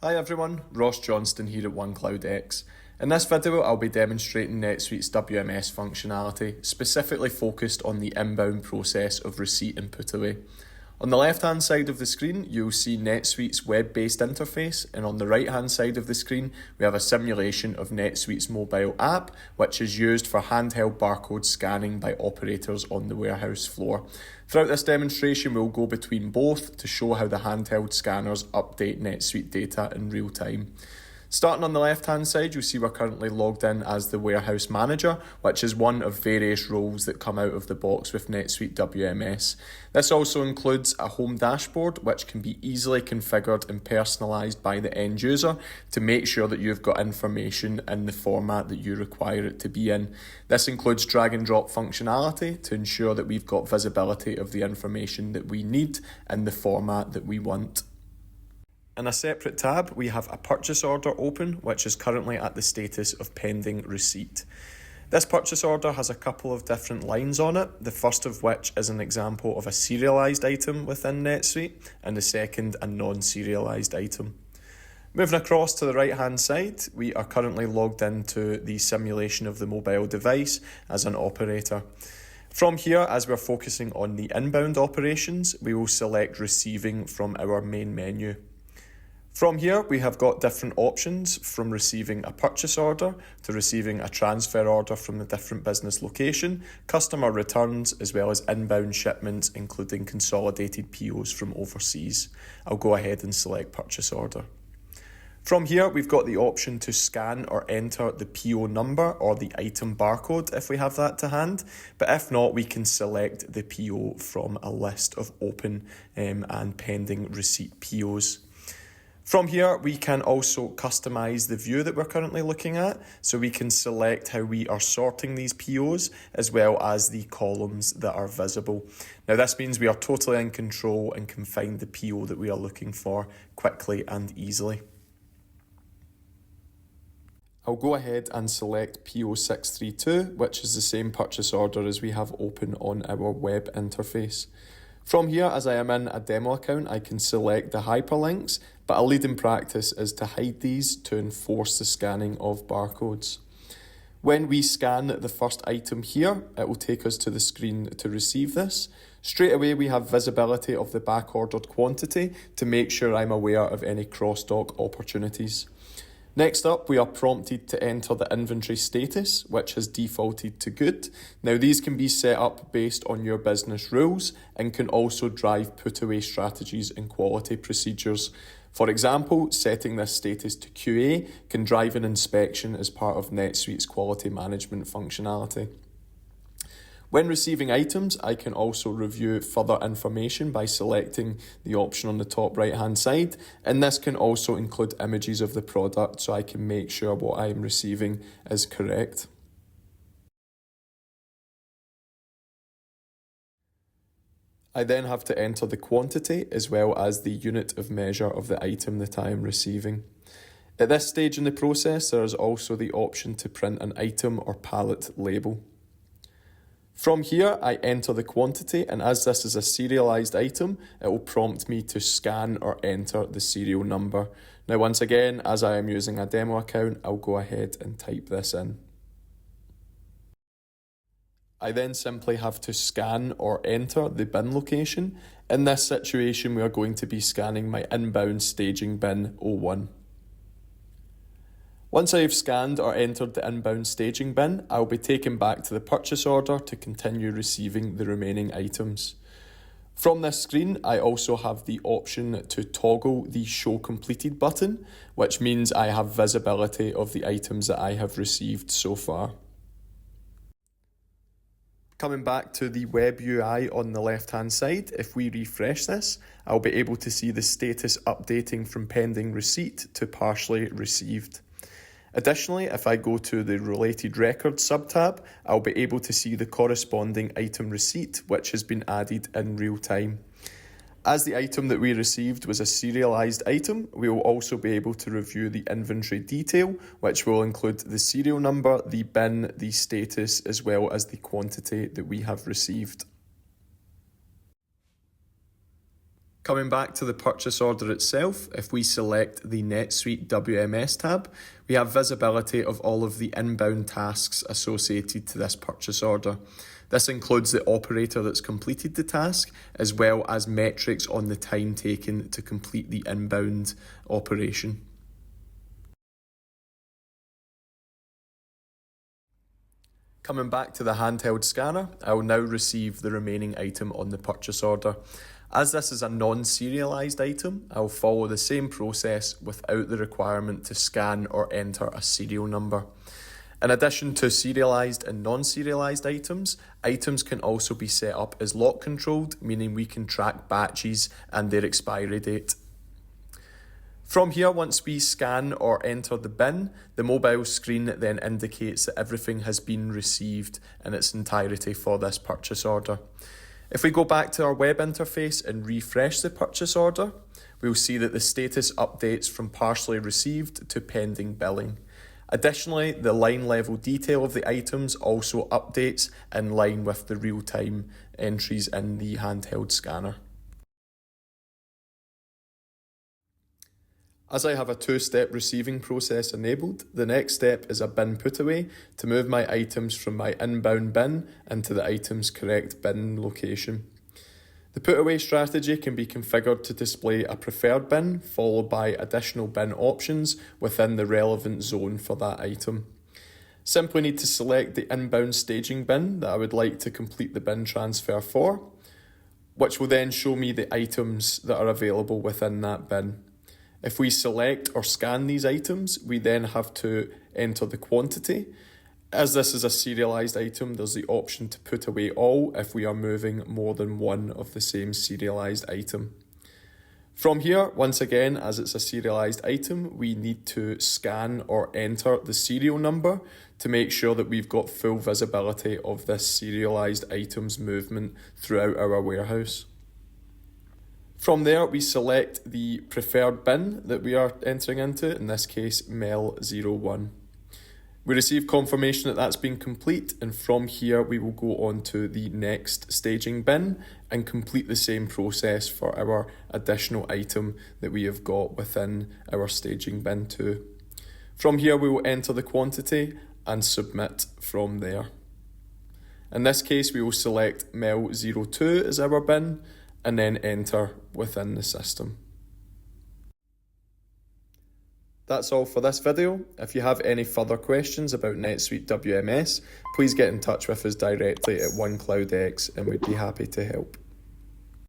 Hi everyone, Ross Johnston here at OneKloudX. In this video I'll be demonstrating NetSuite's WMS functionality, specifically focused on the inbound process of receipt and put away. On the left hand side of the screen you'll see NetSuite's web-based interface, and on the right hand side of the screen we have a simulation of NetSuite's mobile app, which is used for handheld barcode scanning by operators on the warehouse floor. Throughout this demonstration we'll go between both to show how the handheld scanners update NetSuite data in real time. Starting on the left hand side, you'll see we're currently logged in as the warehouse manager, which is one of various roles that come out of the box with NetSuite WMS. This also includes a home dashboard, which can be easily configured and personalised by the end user to make sure that you've got information in the format that you require it to be in. This includes drag and drop functionality to ensure that we've got visibility of the information that we need in the format that we want. In a separate tab, we have a purchase order open, which is currently at the status of pending receipt. This purchase order has a couple of different lines on it, the first of which is an example of a serialised item within NetSuite, and the second a non-serialised item. Moving across to the right hand side, we are currently logged into the simulation of the mobile device as an operator. From here, as we're focusing on the inbound operations, we will select receiving from our main menu. From here, we have got different options, from receiving a purchase order to receiving a transfer order from a different business location, customer returns, as well as inbound shipments, including consolidated POs from overseas. I'll go ahead and select purchase order. From here, we've got the option to scan or enter the PO number or the item barcode if we have that to hand, but if not, we can select the PO from a list of open and pending receipt POs. From here, we can also customize the view that we're currently looking at, so we can select how we are sorting these POs as well as the columns that are visible. Now this means we are totally in control and can find the PO that we are looking for quickly and easily. I'll go ahead and select PO632, which is the same purchase order as we have open on our web interface. From here, as I am in a demo account, I can select the hyperlinks, but a leading practice is to hide these to enforce the scanning of barcodes. When we scan the first item here, it will take us to the screen to receive this. Straight away, we have visibility of the back-ordered quantity to make sure I'm aware of any cross-dock opportunities. Next up, we are prompted to enter the inventory status, which has defaulted to good. Now these can be set up based on your business rules and can also drive put-away strategies and quality procedures. For example, setting this status to QA can drive an inspection as part of NetSuite's quality management functionality. When receiving items, I can also review further information by selecting the option on the top right hand side, and this can also include images of the product so I can make sure what I am receiving is correct. I then have to enter the quantity as well as the unit of measure of the item that I am receiving. At this stage in the process, there is also the option to print an item or pallet label. From here, I enter the quantity, and as this is a serialised item, it will prompt me to scan or enter the serial number. Now once again, as I am using a demo account, I'll go ahead and type this in. I then simply have to scan or enter the bin location. In this situation, we are going to be scanning my inbound staging bin 01. Once I have scanned or entered the inbound staging bin, I will be taken back to the purchase order to continue receiving the remaining items. From this screen, I also have the option to toggle the Show Completed button, which means I have visibility of the items that I have received so far. Coming back to the web UI on the left hand side, if we refresh this, I'll be able to see the status updating from pending receipt to partially received. Additionally, if I go to the Related Records subtab, I'll be able to see the corresponding item receipt, which has been added in real time. As the item that we received was a serialised item, we will also be able to review the inventory detail, which will include the serial number, the bin, the status, as well as the quantity that we have received. Coming back to the purchase order itself, if we select the NetSuite WMS tab, we have visibility of all of the inbound tasks associated to this purchase order. This includes the operator that's completed the task, as well as metrics on the time taken to complete the inbound operation. Coming back to the handheld scanner, I will now receive the remaining item on the purchase order. As this is a non-serialised item, I will follow the same process without the requirement to scan or enter a serial number. In addition to serialised and non-serialised items, items can also be set up as lot controlled, meaning we can track batches and their expiry date. From here, once we scan or enter the bin, the mobile screen then indicates that everything has been received in its entirety for this purchase order. If we go back to our web interface and refresh the purchase order, we'll see that the status updates from partially received to pending billing. Additionally, the line level detail of the items also updates in line with the real-time entries in the handheld scanner. As I have a two-step receiving process enabled, the next step is a bin put away to move my items from my inbound bin into the item's correct bin location. The put away strategy can be configured to display a preferred bin followed by additional bin options within the relevant zone for that item. Simply need to select the inbound staging bin that I would like to complete the bin transfer for, which will then show me the items that are available within that bin. If we select or scan these items, we then have to enter the quantity. As this is a serialised item, there's the option to put away all if we are moving more than one of the same serialised item. From here, once again, as it's a serialised item, we need to scan or enter the serial number to make sure that we've got full visibility of this serialised item's movement throughout our warehouse. From there, we select the preferred bin that we are entering into, in this case, MEL01. We receive confirmation that that's been complete, and from here we will go on to the next staging bin and complete the same process for our additional item that we have got within our staging bin too. From here we will enter the quantity and submit from there. In this case, we will select MEL02 as our bin and then enter within the system. That's all for this video. If you have any further questions about NetSuite WMS, please get in touch with us directly at OneKloudX and we'd be happy to help.